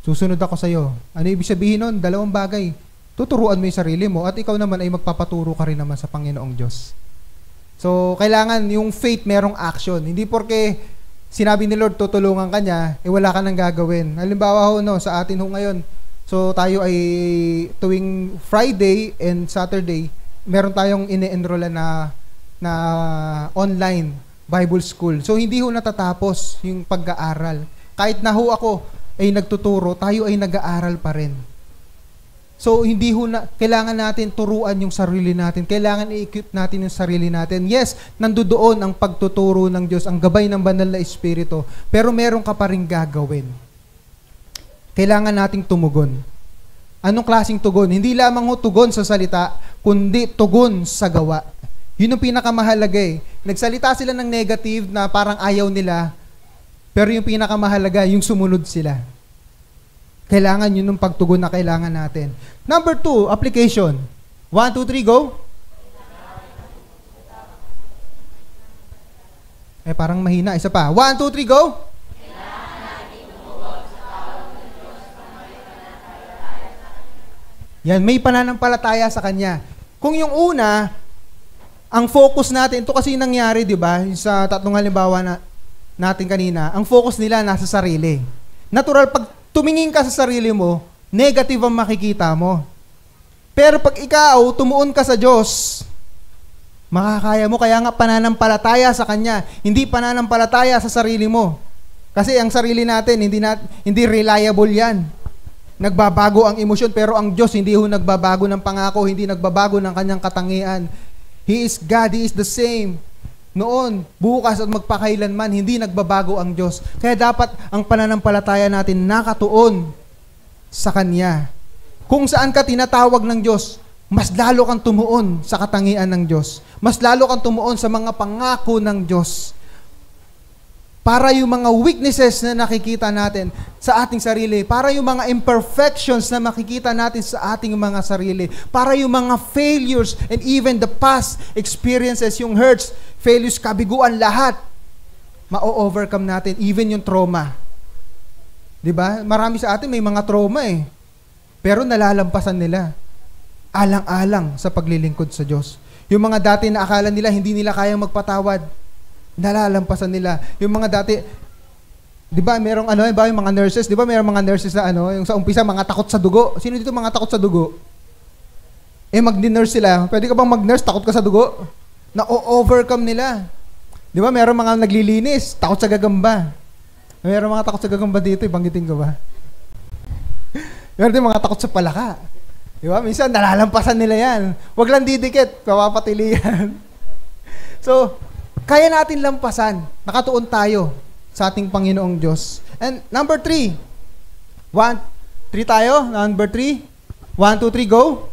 Susunod ako sa iyo. Ano ibig sabihin nun? Dalawang bagay. Tuturuan mo yung sarili mo at ikaw naman ay magpapaturo ka rin naman sa Panginoong Diyos. So, kailangan yung faith merong action. Hindi porke sinabi ni Lord, tutulungan ka niya, wala ka nang gagawin. Halimbawa sa atin ngayon, so tayo ay tuwing Friday and Saturday, meron tayong ine-enrollan na online Bible school. So, hindi natatapos yung pag-aaral. Kahit na ako ay nagtuturo, tayo ay nag-aaral pa rin. So, hindi kailangan natin turuan yung sarili natin. Kailangan i-equip natin yung sarili natin. Yes, nandoon ang pagtuturo ng Diyos, ang gabay ng banal na Espiritu, pero meron ka pa rin gagawin. Kailangan nating tumugon. Anong klaseng tugon? Hindi lamang tugon sa salita, kundi tugon sa gawa. Yun ang pinakamahalaga eh. Nagsalita sila ng negative na parang ayaw nila, pero yung pinakamahalaga, yung sumunod sila. Kailangan yun ng pagtugon na kailangan natin. Number 2, application. 1, 2, 3, go! Parang mahina. Isa pa. 1, 2, 3, go! Yan, may pananampalataya sa Kanya. Kung yung una, ang focus natin, ito kasi nangyari, di ba? Sa tatlong halimbawa natin kanina, ang focus nila nasa sarili. Natural, pag tumingin ka sa sarili mo, negative ang makikita mo. Pero pag ikaw, tumuon ka sa Diyos, makakaya mo. Kaya nga pananampalataya sa Kanya, hindi pananampalataya sa sarili mo. Kasi ang sarili natin, hindi reliable yan. Nagbabago ang emosyon, pero ang Diyos hindi nagbabago ng pangako, hindi nagbabago ng Kanyang katangian. He is God, He is the same. Noon, bukas at magpakailanman, hindi nagbabago ang Diyos. Kaya dapat ang pananampalataya natin nakatuon sa Kanya. Kung saan ka tinatawag ng Diyos, mas lalo kang tumuon sa katangian ng Diyos. Mas lalo kang tumuon sa mga pangako ng Diyos. Para yung mga weaknesses na nakikita natin sa ating sarili, para yung mga imperfections na makikita natin sa ating mga sarili, para yung mga failures and even the past experiences, yung hurts, failures, kabiguan, lahat, ma-overcome natin even yung trauma. 'Di ba? Marami sa atin may mga trauma eh. Pero nalalampasan nila. Alang-alang sa paglilingkod sa Diyos. Yung mga dati na akala nila hindi nila kayang magpatawad, nalalampasan nila. Yung mga dati, 'di ba, merong yung mga nurses, 'di ba? Merong mga nurses na yung sa umpisa mga takot sa dugo. Sino dito mga takot sa dugo? Magdi-nurse sila. Pwede ka bang mag-nurse takot ka sa dugo? Na-overcome nila. 'Di ba? Merong mga naglilinis, takot sa gagamba. Merong mga takot sa gagamba dito, banggitin ko ba? Meron din mga takot sa palaka. 'Di ba? Minsan nalalampasan nila 'yan. Wag lang didikit, papapatili yan. So, kaya natin lampasan. Nakatuon tayo sa ating Panginoong Diyos. And number 3. 3 tayo. Number 3. 1, 2, 3, go.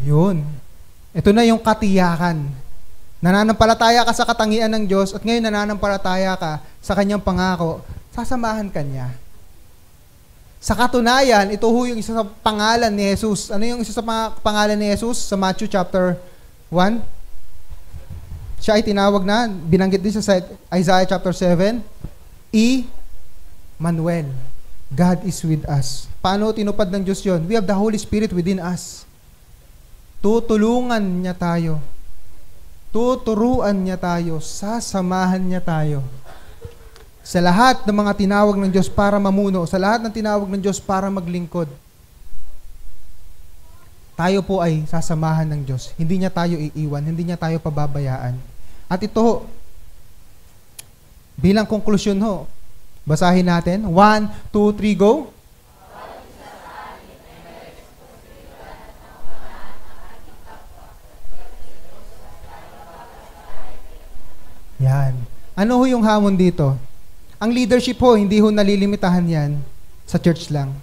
Yun. Ito na yung katiyakan. Nananampalataya ka sa katangian ng Diyos at ngayon nananampalataya ka sa Kanyang pangako, sasamahan ka niya. Sa katunayan, ito yung isa sa pangalan ni Jesus. Ano yung isa sa pangalan ni Jesus sa Matthew chapter 1? Siya ay tinawag na, binanggit din sa Isaiah chapter 7, Emmanuel. God is with us. Paano tinupad ng Diyos yun? We have the Holy Spirit within us. Tutulungan niya tayo. Tuturuan niya tayo. Sasamahan niya tayo. Sa lahat ng mga tinawag ng Diyos para mamuno, sa lahat ng tinawag ng Diyos para maglingkod, tayo po ay sasamahan ng Diyos. Hindi niya tayo iiwan, hindi niya tayo pababayaan. At ito, bilang konklusyon basahin natin. 1, 2, 3, go. Yan. Ano yung hamon dito? Ang leadership hindi nalilimitahan yan sa church lang.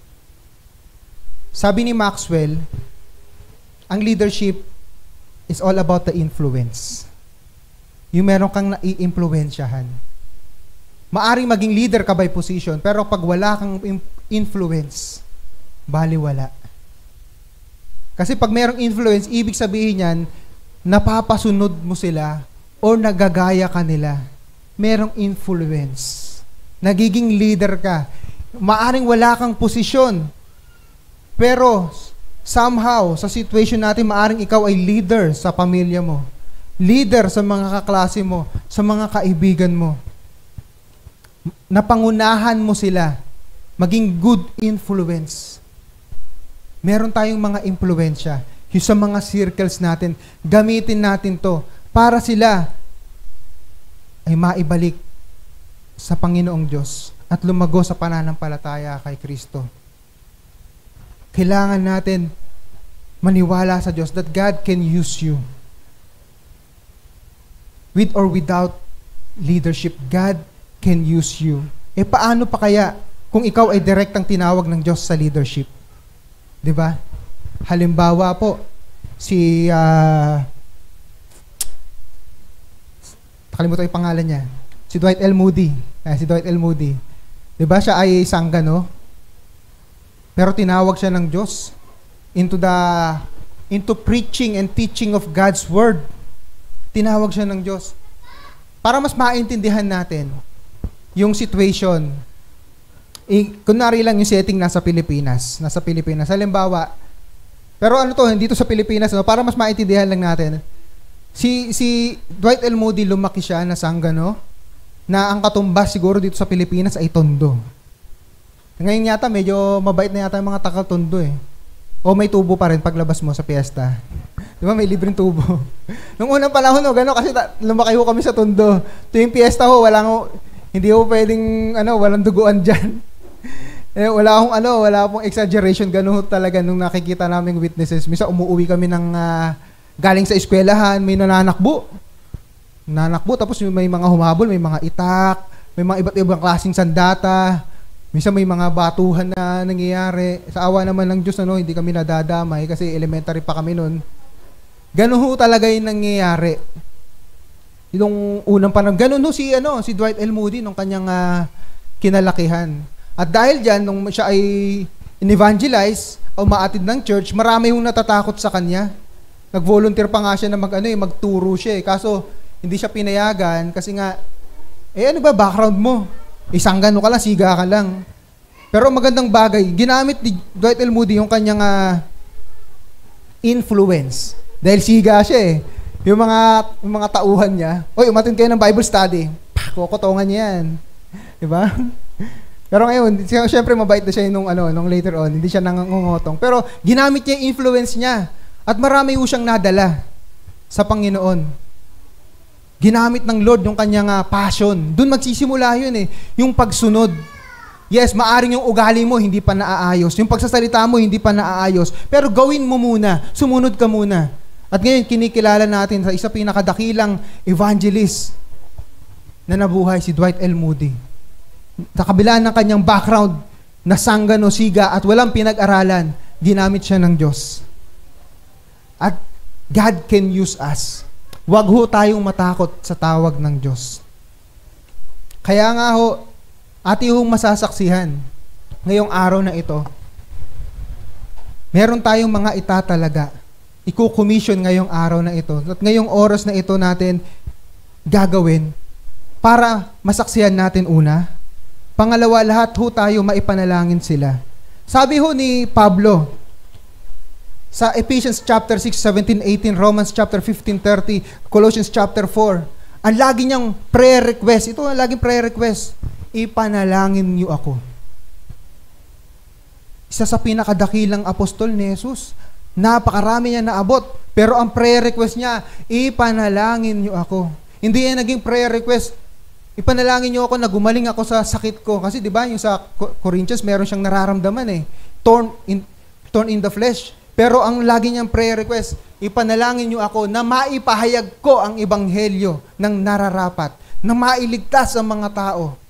Sabi ni Maxwell, ang leadership is all about the influence. Yung meron kang nai-impluwensyahan. Maaring maging leader ka by position, pero pag wala kang influence, baliwala. Kasi pag merong influence, ibig sabihin yan, napapasunod mo sila o nagagaya ka nila. Merong influence. Nagiging leader ka. Maaring wala kang posisyon. Pero somehow, sa situation natin, maaring ikaw ay leader sa pamilya mo. Leader sa mga kaklase mo, sa mga kaibigan mo. Napangunahan mo sila. Maging good influence. Meron tayong mga impluwensya. Yung sa mga circles natin, gamitin natin to para sila ay maibalik sa Panginoong Diyos at lumago sa pananampalataya kay Kristo. Kailangan natin maniwala sa Diyos that God can use you. With or without leadership, God can use you. Paano pa kaya kung ikaw ay direktang tinawag ng Diyos sa leadership? 'Di ba? Halimbawa po, nakalimutan yung pangalan niya. Si Dwight L. Moody. Si Dwight L. Moody. 'Di ba siya ay sanggano? Pero tinawag siya ng Diyos into preaching and teaching of God's word. Tinawag siya ng Diyos. Para mas maintindihan natin yung situation. Kunwari lang yung setting nasa Pilipinas. Halimbawa, pero hindi to sa Pilipinas, para mas maintindihan lang natin. Si Dwight L. Moody, lumaki siya na sanggano, na ang katumbas siguro dito sa Pilipinas ay Tondo. Ngayon yata, medyo mabait na yata yung mga taga-Tondo O may tubo pa rin paglabas mo sa piyesta. Di ba, may libreng tubo. Nung unang panahon, gano'n, kasi lumaki kami sa Tondo. Tuwing piyesta hindi pwedeng, walang duguan dyan. Wala akong exaggeration, gano'n talaga nung nakikita naming witnesses. Misa umuwi kami ng galing sa eskwelahan, may nananakbo, tapos may mga humabol, may mga itak, may mga iba't ibang klaseng sandata, minsan may mga batuhan na nangyayari. Sa awa naman ng Diyos, hindi kami nadadamay kasi elementary pa kami noon. Ganun talaga yung nangyayari. Yung unang panahon, ganun si Dwight L. Moody nung kanyang kinalakihan. At dahil dyan, nung siya ay in-evangelize o maatid ng church, marami yung natatakot sa kanya. Nag-volunteer pa nga siya na magturo siya eh. Kaso, hindi siya pinayagan kasi nga, ano ba background mo? Isang gano ka lang, siga ka lang. Pero magandang bagay, ginamit ni Dwight L. Moody yung kanyang influence. Dahil siga siya eh. Yung mga tauhan niya, umatin kayo ng Bible study. Kukutongan niya yan. Diba? Pero ngayon, syempre mabait na siya nung later on, hindi siya nangungutong. Pero ginamit niya yung influence niya. At marami po siyang nadala sa Panginoon. Ginamit ng Lord yung kanyang passion. Doon magsisimula yun eh. Yung pagsunod. Yes, maaring yung ugali mo hindi pa naaayos. Yung pagsasalita mo hindi pa naaayos. Pero gawin mo muna. Sumunod ka muna. At ngayon, kinikilala natin sa isa pinakadakilang evangelist na nabuhay, si Dwight L. Moody. Sa kabila ng kanyang background na sanggano, siga at walang pinag-aralan, ginamit siya ng Diyos. At God can use us. Huwag ho tayong matakot sa tawag ng Diyos. Kaya nga ho, ati hong masasaksihan ngayong araw na ito, meron tayong mga itatalaga. Iko-commission ngayong araw na ito. At ngayong oras na ito natin gagawin para masaksihan natin una. Pangalawa, lahat ho tayo maipanalangin sila. Sabi ho ni Pablo, sa Ephesians chapter 6, 17, 18, Romans chapter 15, 30, Colossians chapter 4, ang lagi niyang prayer request, ito ang laging prayer request, ipanalangin niyo ako. Isa sa pinakadakilang apostol ni Jesus, napakarami niya naabot, pero ang prayer request niya, ipanalangin niyo ako. Hindi yan naging prayer request, ipanalangin niyo ako na gumaling ako sa sakit ko. Kasi di ba yung sa Corinthians, meron siyang nararamdaman eh, torn in the flesh. Pero ang lagi niyang prayer request, ipanalangin niyo ako na maipahayag ko ang ebanghelyo ng nararapat, na mailigtas ang mga tao.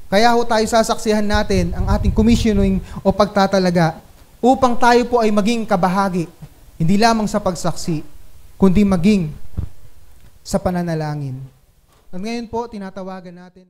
Kaya ho tayo sasaksihan natin ang ating commissioning o pagtatalaga upang tayo po ay maging kabahagi, hindi lamang sa pagsaksi, kundi maging sa pananalangin. At ngayon po, tinatawagan natin